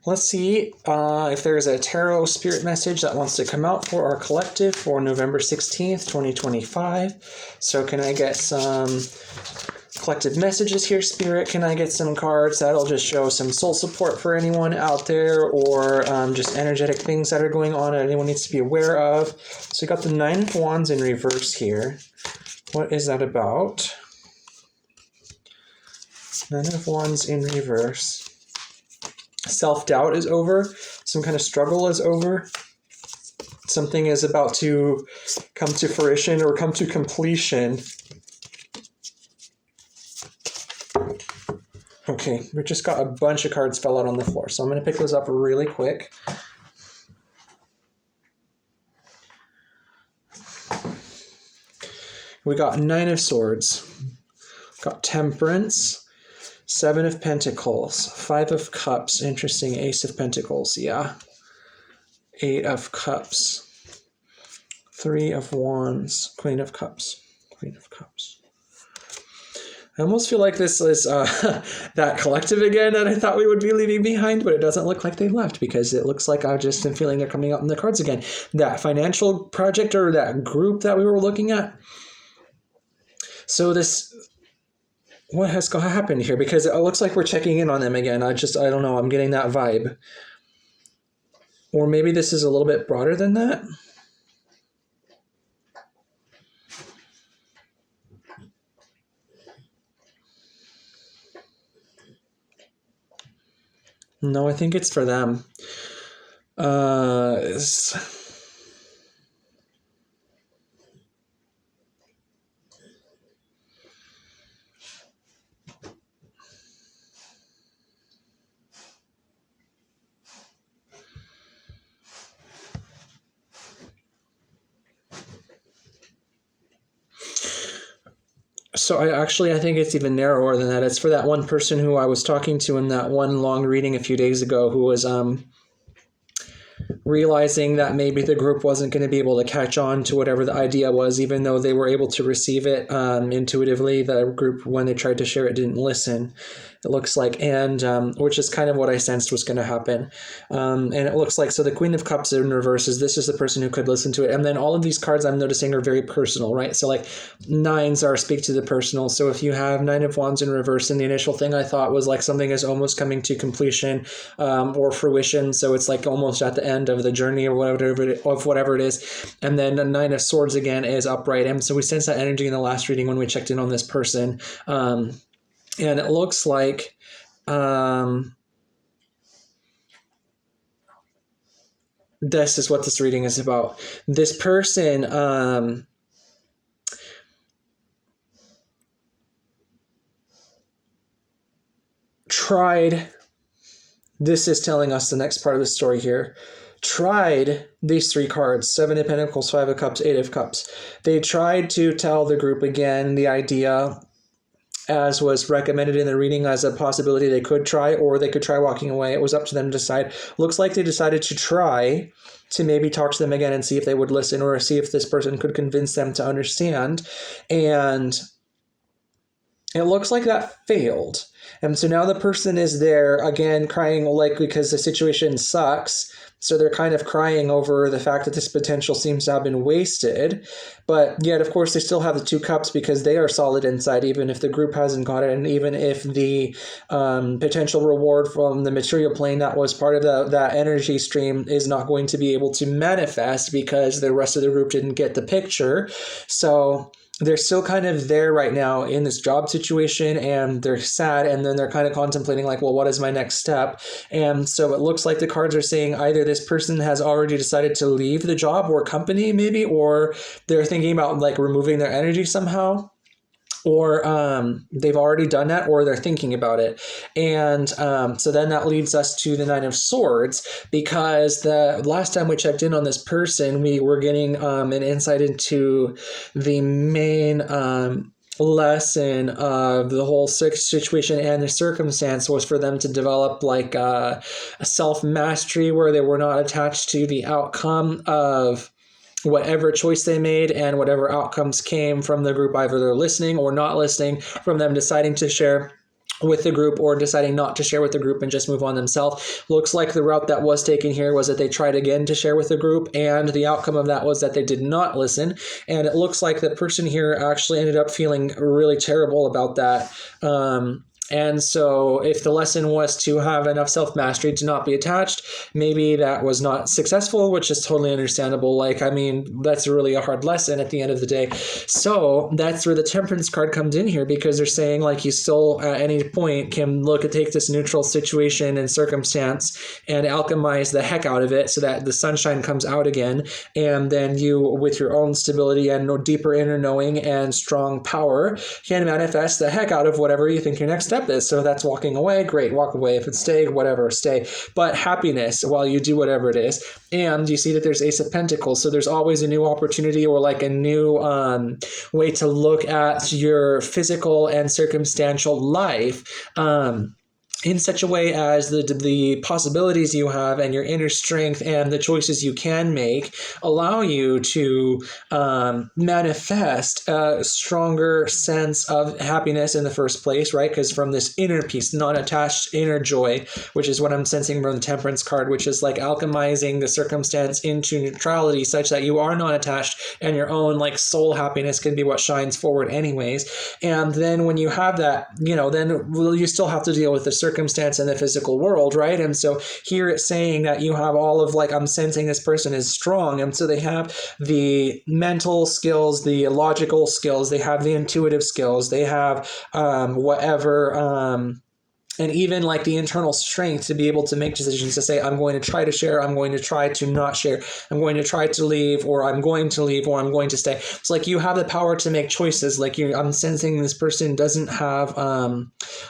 Let's see if there's a tarot spirit message that wants to come out for our collective for November 16th, 2025. So can I get some collective messages here, Spirit? Can I get some cards that'll just show some soul support for anyone out there, or just energetic things that are going on that anyone needs to be aware of? So we got the Nine of Wands in reverse here. What is that about? Nine of Wands in reverse. Self-doubt is over. Some kind of struggle is over. Something is about to come to fruition or come to completion. Okay, we just got a bunch of cards fell out on the floor, so I'm going to pick those up really quick. We got Nine of Swords. Got Temperance. Seven of Pentacles, Five of Cups, interesting, Ace of Pentacles, yeah. Eight of Cups, Three of Wands, Queen of Cups, Queen of Cups. I almost feel like this is that collective again that I thought we would be leaving behind, but it doesn't look like they left because it looks like I just am feeling they're coming up in the cards again. That financial project or that group that we were looking at. So this... what has happened here? Because it looks like we're checking in on them again. I don't know. I'm getting that vibe. Or maybe this is a little bit broader than that. No, I think it's for them. So I think it's even narrower than that. It's for that one person who I was talking to in that one long reading a few days ago who was realizing that maybe the group wasn't going to be able to catch on to whatever the idea was, even though they were able to receive it intuitively. The group, when they tried to share it, didn't listen, it looks like, and which is kind of what I sensed was going to happen. And it looks like, so the Queen of Cups in reverse is this is the person who could listen to it. And then all of these cards I'm noticing are very personal, right? So like nines are speak to the personal. So if you have Nine of Wands in reverse, and the initial thing I thought was like something is almost coming to completion or fruition. So it's like almost at the end of the journey or whatever it is. And then the Nine of Swords again is upright. And so we sense that energy in the last reading when we checked in on this person. And it looks like this is what this reading is about. This person tried, this is telling us the next part of the story here, tried these three cards, Seven of Pentacles, Five of Cups, Eight of Cups. They tried to tell the group again the idea, as was recommended in the reading, as a possibility they could try, or they could try walking away. It was up to them to decide. Looks like they decided to try to maybe talk to them again and see if they would listen, or see if this person could convince them to understand. And it looks like that failed. And so now the person is there again crying, like, because the situation sucks. So they're kind of crying over the fact that this potential seems to have been wasted. But yet, of course, they still have the Two Cups because they are solid inside, even if the group hasn't got it. And even if the potential reward from the material plane that was part of that energy stream is not going to be able to manifest because the rest of the group didn't get the picture. So they're still kind of there right now in this job situation, and they're sad, and then they're kind of contemplating like, well, what is my next step? And so it looks like the cards are saying either this person has already decided to leave the job or company maybe, or they're thinking about like removing their energy somehow, or they've already done that, or they're thinking about it. And so then that leads us to the Nine of Swords, because the last time we checked in on this person, we were getting an insight into the main lesson of the whole situation and the circumstance was for them to develop like a self-mastery where they were not attached to the outcome of whatever choice they made, and whatever outcomes came from the group, either they're listening or not listening, from them deciding to share with the group, or deciding not to share with the group and just move on themselves. Looks like the route that was taken here was that they tried again to share with the group, and the outcome of that was that they did not listen. And it looks like the person here actually ended up feeling really terrible about that. And so if the lesson was to have enough self-mastery to not be attached, maybe that was not successful, which is totally understandable. Like, I mean, that's really a hard lesson at the end of the day. So that's where the Temperance card comes in here, because they're saying like you still at any point can take this neutral situation and circumstance and alchemize the heck out of it so that the sunshine comes out again. And then you, with your own stability and deeper inner knowing and strong power, can manifest the heck out of whatever you think your next step is. So that's walking away. Great, walk away. If it's stay, whatever, stay. But happiness while you do whatever it is. And you see that there's Ace of Pentacles. So there's always a new opportunity, or like a new way to look at your physical and circumstantial life. In such a way as the possibilities you have and your inner strength and the choices you can make allow you to manifest a stronger sense of happiness in the first place, right? Because from this inner peace, non-attached inner joy, which is what I'm sensing from the Temperance card, which is like alchemizing the circumstance into neutrality such that you are not attached and your own like soul happiness can be what shines forward anyways. And then when you have that, then you still have to deal with the circumstance in the physical world, right? And so here it's saying that you have all of like, I'm sensing this person is strong. And so they have the mental skills, the logical skills, they have the intuitive skills, they have and even like the internal strength to be able to make decisions to say, I'm going to try to share, I'm going to try to not share, I'm going to try to leave, or I'm going to leave, or I'm going to stay. It's like you have the power to make choices. Like I'm sensing this person doesn't have a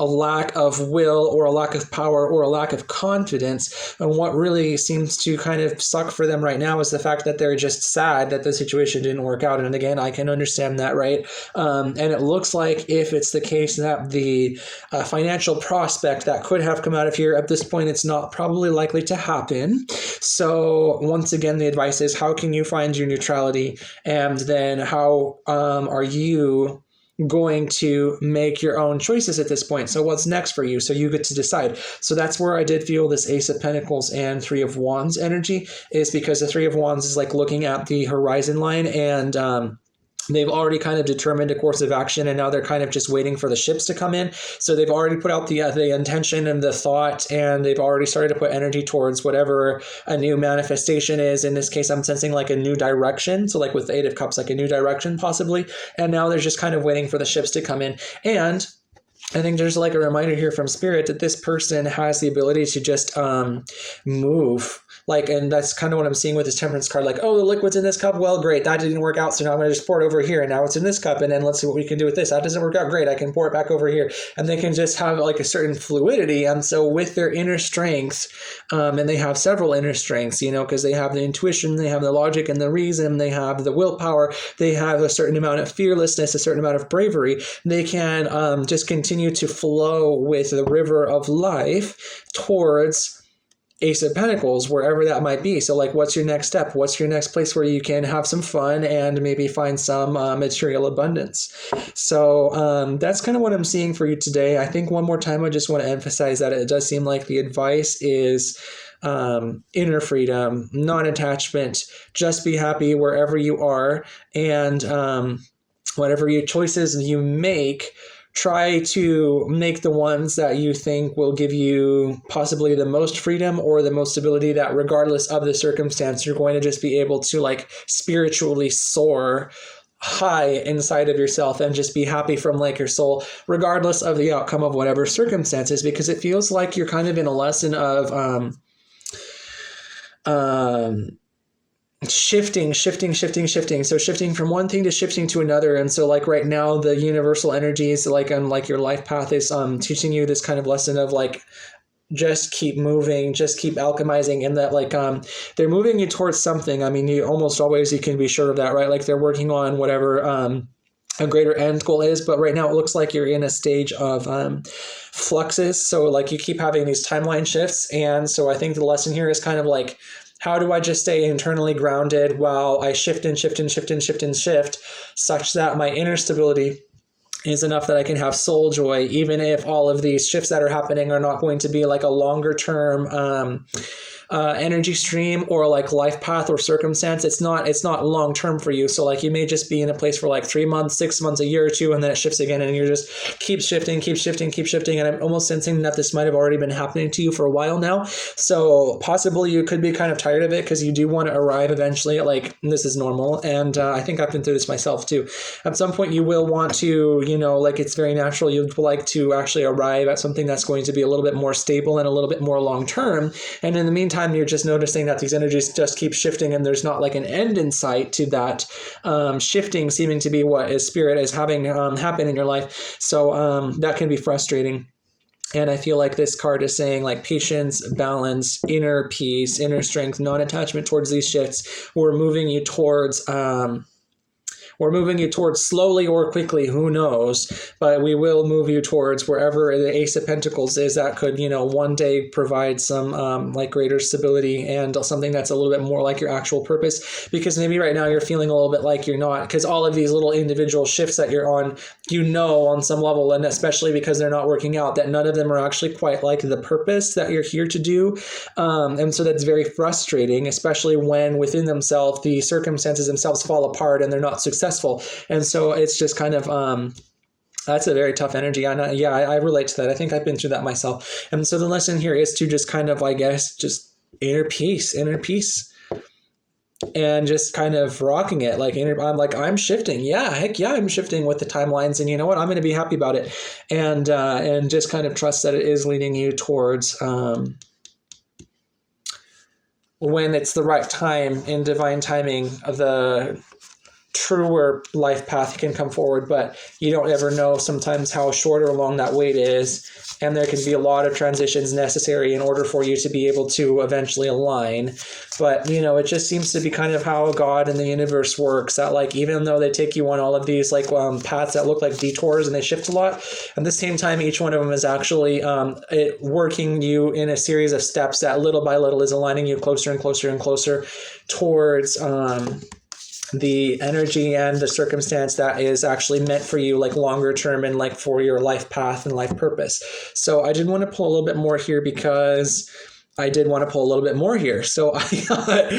lack of will, or a lack of power, or a lack of confidence. And what really seems to kind of suck for them right now is the fact that they're just sad that the situation didn't work out. And again, I can understand that, right? And it looks like if it's the case that the financial prospect that could have come out of here, at this point, it's not probably likely to happen. So once again, the advice is, how can you find your neutrality? And then how are you going to make your own choices at this point? So what's next for you? So you get to decide. So that's where I did feel this Ace of Pentacles and Three of Wands energy, is because the Three of Wands is like looking at the horizon line, and they've already kind of determined a course of action, and now they're kind of just waiting for the ships to come in. So they've already put out the intention and the thought, and they've already started to put energy towards whatever a new manifestation is. In this case, I'm sensing like a new direction. So like with the Eight of Cups, like a new direction possibly. And now they're just kind of waiting for the ships to come in. And I think there's like a reminder here from Spirit that this person has the ability to just move. Like, and that's kind of what I'm seeing with this Temperance card. Like, oh, the liquid's in this cup. Well, great. That didn't work out. So now I'm going to just pour it over here. And now it's in this cup. And then let's see what we can do with this. That doesn't work out. Great. I can pour it back over here. And they can just have like a certain fluidity. And so with their inner strengths, and they have several inner strengths, because they have the intuition, they have the logic and the reason, they have the willpower, they have a certain amount of fearlessness, a certain amount of bravery. They can just continue to flow with the river of life towards Ace of Pentacles, wherever that might be. So like, what's your next step? What's your next place where you can have some fun and maybe find some material abundance? So that's kind of what I'm seeing for you today. I think one more time, I just want to emphasize that it does seem like the advice is inner freedom, non-attachment, just be happy wherever you are. And whatever your choices you make, try to make the ones that you think will give you possibly the most freedom or the most stability, that regardless of the circumstance, you're going to just be able to like spiritually soar high inside of yourself and just be happy from like your soul, regardless of the outcome of whatever circumstances, because it feels like you're kind of in a lesson of shifting. So shifting from one thing to shifting to another. And so like right now, the universal energies like on like your life path is teaching you this kind of lesson of like, just keep moving, just keep alchemizing, and that like they're moving you towards something. I mean, you almost always, you can be sure of that, right? Like they're working on whatever a greater end goal is, but right now it looks like you're in a stage of fluxes. So like you keep having these timeline shifts. And so I think the lesson here is kind of like, how do I just stay internally grounded while I shift such that my inner stability is enough that I can have soul joy, even if all of these shifts that are happening are not going to be like a longer term energy stream or like life path or circumstance. It's not long term for you. So like you may just be in a place for like 3 months, 6 months, a year or two, and then it shifts again, and you're just keep shifting. And I'm almost sensing that this might have already been happening to you for a while now. So possibly you could be kind of tired of it because you do want to arrive eventually. Like this is normal, and I think I've been through this myself too. At some point, you will want to, like it's very natural. You'd like to actually arrive at something that's going to be a little bit more stable and a little bit more long term. And in the meantime, you're just noticing that these energies just keep shifting, and there's not like an end in sight to that shifting seeming to be what is spirit is having happen in your life. So that can be frustrating. And I feel like this card is saying like patience, balance, inner peace, inner strength, non-attachment towards these shifts. We're moving you towards slowly or quickly, who knows, but we will move you towards wherever the Ace of Pentacles is that could, one day provide some like greater stability and something that's a little bit more like your actual purpose. Because maybe right now you're feeling a little bit like you're not, because all of these little individual shifts that you're on, on some level, and especially because they're not working out, that none of them are actually quite like the purpose that you're here to do. And so that's very frustrating, especially when within themselves, the circumstances themselves fall apart and they're not successful. And so it's just kind of that's a very tough energy. I relate to that. I think I've been through that myself. And so the lesson here is to just kind of, I guess, just inner peace, and just kind of rocking it. I'm shifting. Yeah, heck yeah, I'm shifting with the timelines. And you know what? I'm going to be happy about it. And just kind of trust that it is leading you towards when it's the right time in divine timing, the truer life path can come forward, but you don't ever know sometimes how short or long that wait is, and there can be a lot of transitions necessary in order for you to be able to eventually align. But it just seems to be kind of how God and the universe works, that like even though they take you on all of these like paths that look like detours and they shift a lot, at the same time each one of them is actually working you in a series of steps that little by little is aligning you closer and closer and closer towards the energy and the circumstance that is actually meant for you, like longer term and like for your life path and life purpose. So I did want to pull a little bit more here because I did want to pull a little bit more here. So I got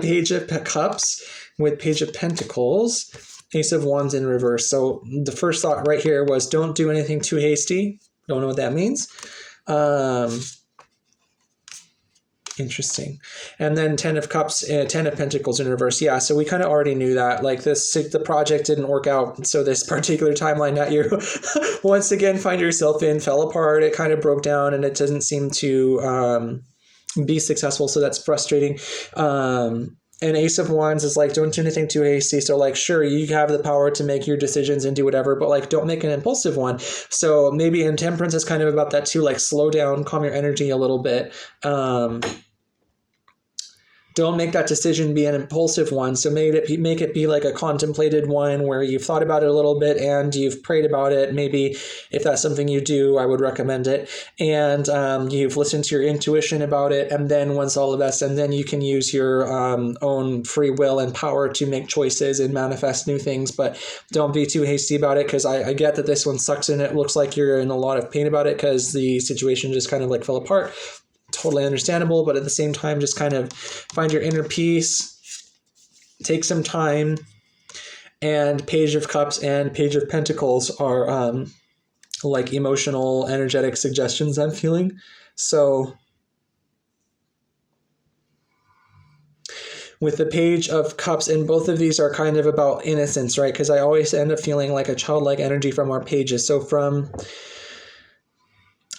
Page of Cups with Page of Pentacles, Ace of Wands in reverse. So the first thought right here was don't do anything too hasty. Don't know what that means. Interesting. And then 10 of Cups, 10 of Pentacles in reverse. Yeah, so we kind of already knew that. Like the project didn't work out. So this particular timeline that you once again find yourself in fell apart. It kind of broke down and it doesn't seem to be successful. So that's frustrating. And Ace of Wands is like, don't do anything too hasty. So like, sure, you have the power to make your decisions and do whatever, but like, don't make an impulsive one. So maybe in Temperance is kind of about that too, like slow down, calm your energy a little bit. Don't make that decision be an impulsive one. So make it be like a contemplated one where you've thought about it a little bit and you've prayed about it. Maybe if that's something you do, I would recommend it. And you've listened to your intuition about it. And then once all of that's done, then you can use your own free will and power to make choices and manifest new things. But don't be too hasty about it, because I get that this one sucks and it looks like you're in a lot of pain about it because the situation just kind of like fell apart. Totally understandable, but at the same time, just kind of find your inner peace, take some time. And Page of Cups and Page of Pentacles are like emotional, energetic suggestions I'm feeling. So with the Page of Cups, and both of these are kind of about innocence, right? Because I always end up feeling like a childlike energy from our pages. So from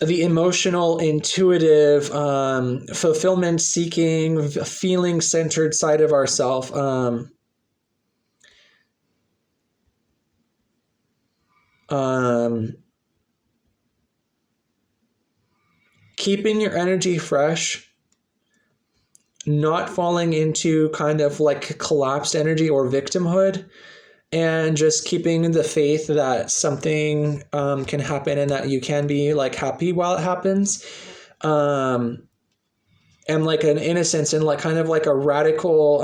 the emotional, intuitive, fulfillment-seeking, feeling-centered side of ourself, keeping your energy fresh, not falling into kind of like collapsed energy or victimhood, and just keeping the faith that something can happen and that you can be like happy while it happens. And like an innocence and like kind of like a radical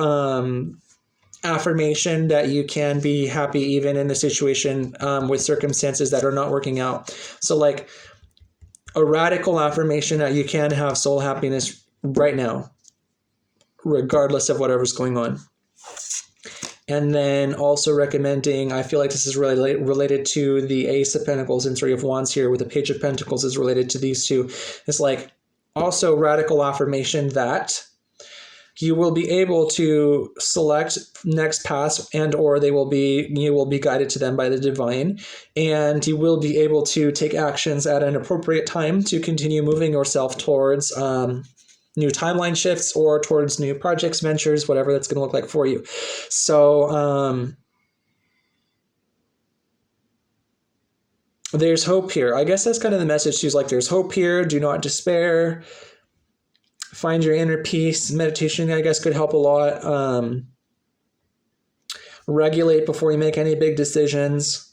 affirmation that you can be happy even in a situation with circumstances that are not working out. So like a radical affirmation that you can have soul happiness right now, regardless of whatever's going on. And then also recommending, I feel like this is really related to the Ace of Pentacles and Three of Wands here, with the Page of Pentacles is related to these two. It's like also radical affirmation that you will be able to select next paths, and or you will be guided to them by the divine, and you will be able to take actions at an appropriate time to continue moving yourself towards new timeline shifts or towards new projects, ventures, whatever that's going to look like for you. So there's hope here. I guess that's kind of the message. She's like, there's hope here. Do not despair. Find your inner peace. Meditation, I guess, could help a lot. Regulate before you make any big decisions.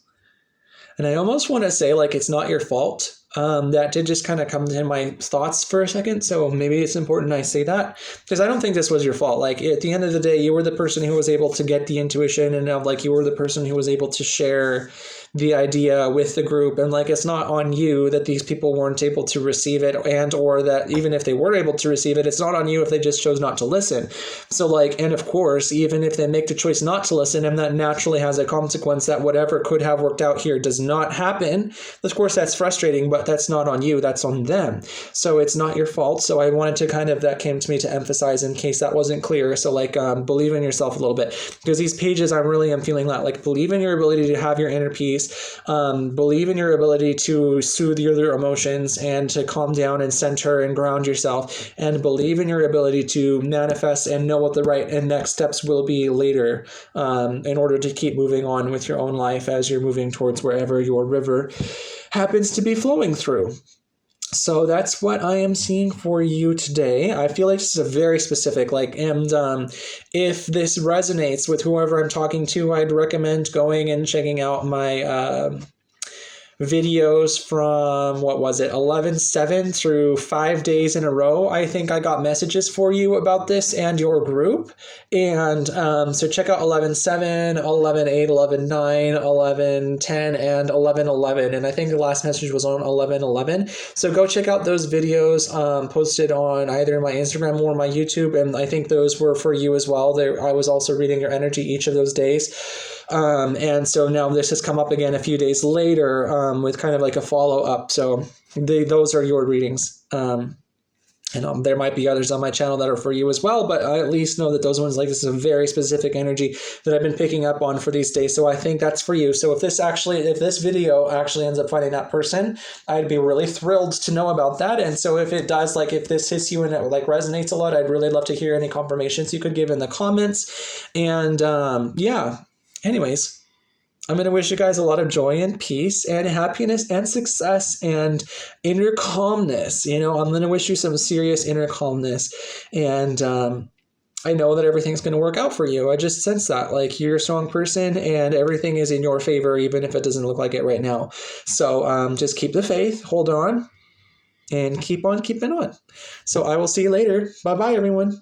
And I almost want to say, like, it's not your fault. That did just kind of come to my thoughts for a second. So maybe it's important I say that, because I don't think this was your fault. Like, at the end of the day, you were the person who was able to get the intuition, and like you were the person who was able to share the idea with the group. And like, it's not on you that these people weren't able to receive it, and or that even if they were able to receive it, it's not on you if they just chose not to listen. So like, and of course, even if they make the choice not to listen, and that naturally has a consequence that whatever could have worked out here does not happen, of course that's frustrating, but that's not on you, that's on them. So it's not your fault. So I wanted to kind of, that came to me to emphasize in case that wasn't clear. So like, believe in yourself a little bit, because these pages, I really am feeling that, like, believe in your ability to have your inner peace. Believe in your ability to soothe your emotions and to calm down and center and ground yourself, and believe in your ability to manifest and know what the right and next steps will be later, in order to keep moving on with your own life as you're moving towards wherever your river happens to be flowing through. So that's what I am seeing for you today. I feel like this is a very specific, like, and if this resonates with whoever I'm talking to, I'd recommend going and checking out my videos from, what was it, 11/7 through 5 days in a row. I think I got messages for you about this and your group. And so check out 11/7, 11/8, 11/9, 11/10, and 11/11. And I think the last message was on 11/11. So go check out those videos posted on either my Instagram or my YouTube. And I think those were for you as well. I was also reading your energy each of those days. And so now this has come up again a few days later with kind of like a follow-up. So those are your readings. And there might be others on my channel that are for you as well, but I at least know that those ones, like, this is a very specific energy that I've been picking up on for these days. So I think that's for you. So if this video actually ends up finding that person, I'd be really thrilled to know about that. And so if it does, like, if this hits you and it like resonates a lot, I'd really love to hear any confirmations you could give in the comments. And yeah. Anyways, I'm going to wish you guys a lot of joy and peace and happiness and success and inner calmness. I'm going to wish you some serious inner calmness. And I know that everything's going to work out for you. I just sense that. Like, you're a strong person and everything is in your favor, even if it doesn't look like it right now. So just keep the faith, hold on, and keep on keeping on. So I will see you later. Bye-bye, everyone.